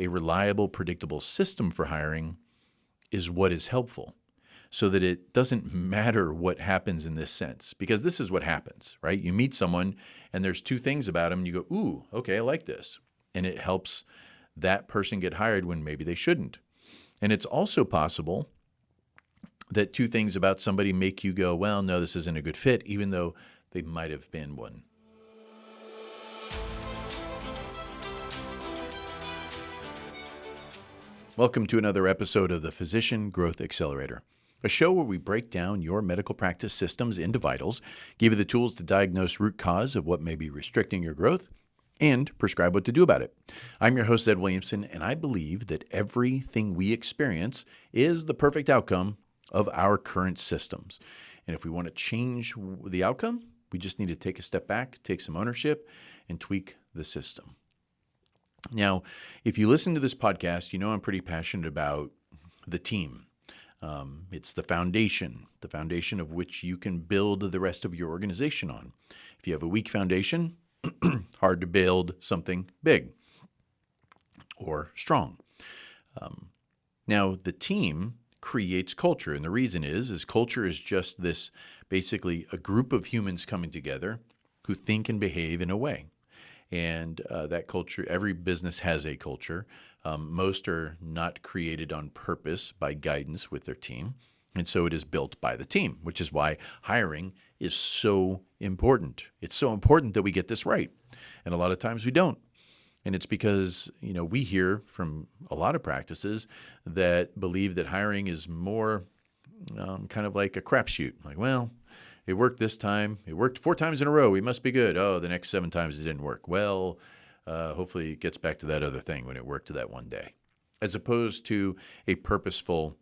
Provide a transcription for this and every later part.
a reliable, predictable system for hiring is what is helpful, so that it doesn't matter what happens in this sense. Because this is what happens, right? You meet someone and there's two things about them. You go, ooh, okay, I like this. And it helps that person get hired when maybe they shouldn't. And it's also possible that two things about somebody make you go, well, no, this isn't a good fit, even though they might have been one. Welcome to another episode of the Physician Growth Accelerator, a show where we break down your medical practice systems into vitals, give you the tools to diagnose root cause of what may be restricting your growth, and prescribe what to do about it. I'm your host, Ed Williamson, and I believe that everything we experience is the perfect outcome of our current systems. And if we want to change the outcome, we just need to take a step back, take some ownership, and tweak the system. Now, if you listen to this podcast, you know I'm pretty passionate about the team. It's the foundation of which you can build the rest of your organization on. If you have a weak foundation, hard to build something big or strong. Now, the team creates culture, and the reason is culture is just this, basically a group of humans coming together who think and behave in a way. And that culture, every business has a culture. Most are not created on purpose by guidance with their team. And so it is built by the team, which is why hiring is so important. It's so important that we get this right. And a lot of times we don't. And it's because, we hear from a lot of practices that believe that hiring is more kind of like a crapshoot. Like, well, it worked this time. It worked 4 times in a row. We must be good. Oh, the next 7 times it didn't work. Well, hopefully it gets back to that other thing when it worked that one day. As opposed to a purposeful,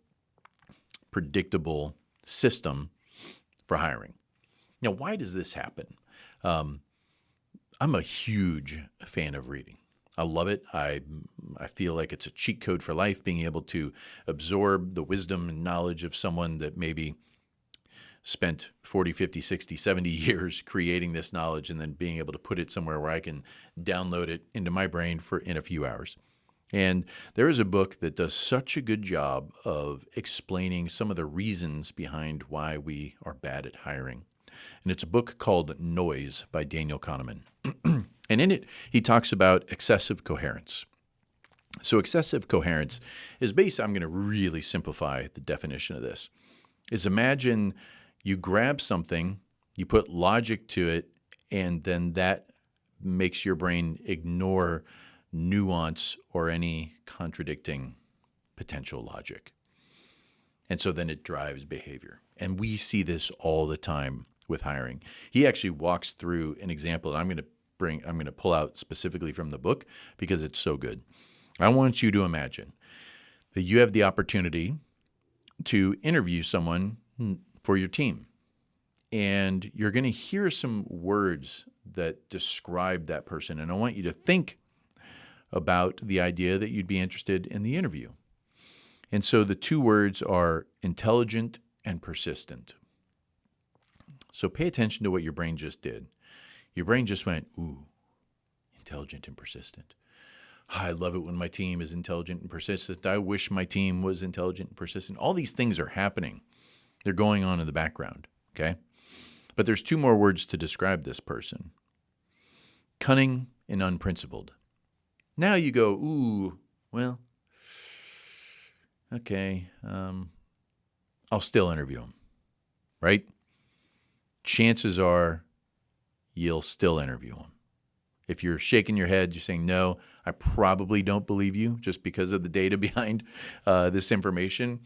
predictable system for hiring. Now, why does this happen? I'm a huge fan of reading. I love it. I feel like it's a cheat code for life, being able to absorb the wisdom and knowledge of someone that maybe spent 40, 50, 60, 70 years creating this knowledge and then being able to put it somewhere where I can download it into my brain in a few hours. And there is a book that does such a good job of explaining some of the reasons behind why we are bad at hiring. And it's a book called Noise by Daniel Kahneman. And in it, he talks about excessive coherence. So excessive coherence is I'm going to really simplify the definition of this, is imagine you grab something, you put logic to it, and then that makes your brain ignore nuance or any contradicting potential logic. And so then it drives behavior. And we see this all the time with hiring. He actually walks through an example that I'm going to pull out specifically from the book because it's so good. I want you to imagine that you have the opportunity to interview someone for your team. And you're going to hear some words that describe that person. And I want you to think about the idea that you'd be interested in the interview. And so the 2 words are intelligent and persistent. So pay attention to what your brain just did. Your brain just went, ooh, intelligent and persistent. I love it when my team is intelligent and persistent. I wish my team was intelligent and persistent. All these things are happening. They're going on in the background, okay? But there's 2 more words to describe this person. Cunning and unprincipled. Now you go, ooh, well, okay, I'll still interview him, right? Chances are you'll still interview him. If you're shaking your head, you're saying, no, I probably don't believe you just because of the data behind this information.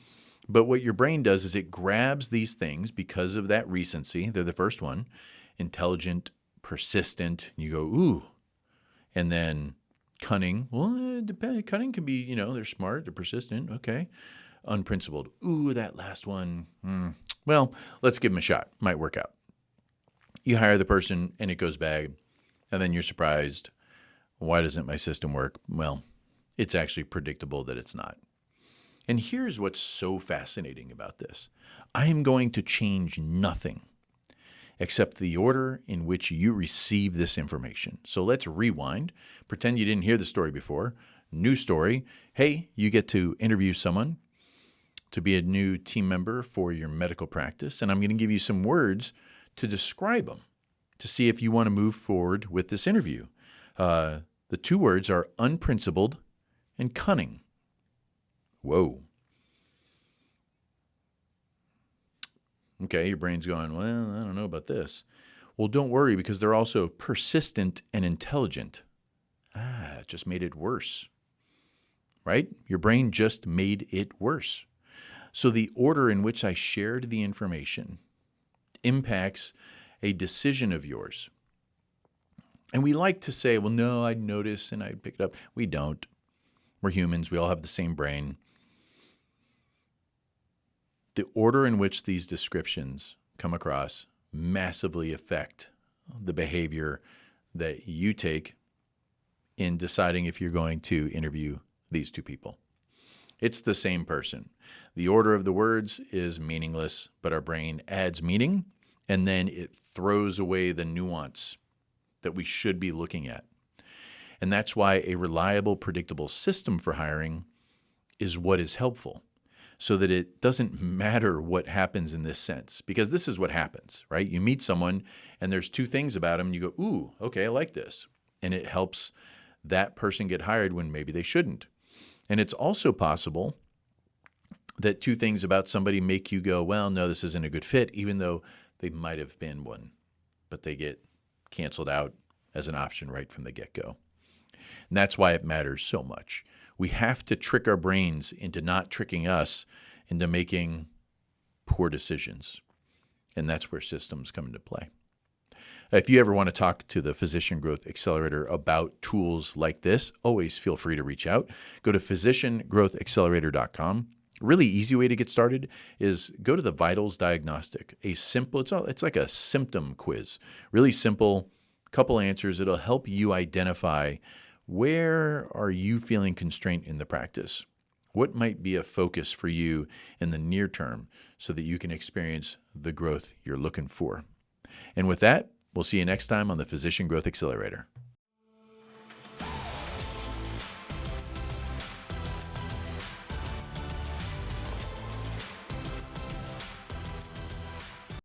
But what your brain does is it grabs these things because of that recency. They're the first one, intelligent, persistent. You go, ooh. And then cunning. Well, it depends. Cunning can be, they're smart, they're persistent. Okay. Unprincipled. Ooh, that last one. Well, let's give them a shot. Might work out. You hire the person and it goes bad. And then you're surprised. Why doesn't my system work? Well, it's actually predictable that it's not. And here's what's so fascinating about this. I am going to change nothing except the order in which you receive this information. So let's rewind. Pretend you didn't hear the story before. New story. Hey, you get to interview someone to be a new team member for your medical practice, and I'm going to give you some words to describe them to see if you want to move forward with this interview. The two words are unprincipled and cunning. Whoa. Okay, your brain's going, well, I don't know about this. Well, don't worry, because they're also persistent and intelligent. It just made it worse, right? Your brain just made it worse. So the order in which I shared the information impacts a decision of yours. And we like to say, well, no, I'd notice and I'd pick it up. We don't. We're humans. We all have the same brain. The order in which these descriptions come across massively affect the behavior that you take in deciding if you're going to interview these two people. It's the same person. The order of the words is meaningless, but our brain adds meaning, and then it throws away the nuance that we should be looking at. And that's why a reliable, predictable system for hiring is what is helpful, so that it doesn't matter what happens in this sense. Because this is what happens, right? You meet someone, and there's two things about them, and you go, ooh, okay, I like this. And it helps that person get hired when maybe they shouldn't. And it's also possible that two things about somebody make you go, well, no, this isn't a good fit, even though they might have been one, but they get canceled out as an option right from the get-go. And that's why it matters so much. We have to trick our brains into not tricking us into making poor decisions. And that's where systems come into play. If you ever want to talk to the Physician Growth Accelerator about tools like this, always feel free to reach out. Go to physiciangrowthaccelerator.com. A really easy way to get started is go to the Vitals Diagnostic. It's like a symptom quiz. Really simple, couple answers. It'll help you identify where are you feeling constraint in the practice. What might be a focus for you in the near term so that you can experience the growth you're looking for. And with that, we'll see you next time on the Physician Growth Accelerator.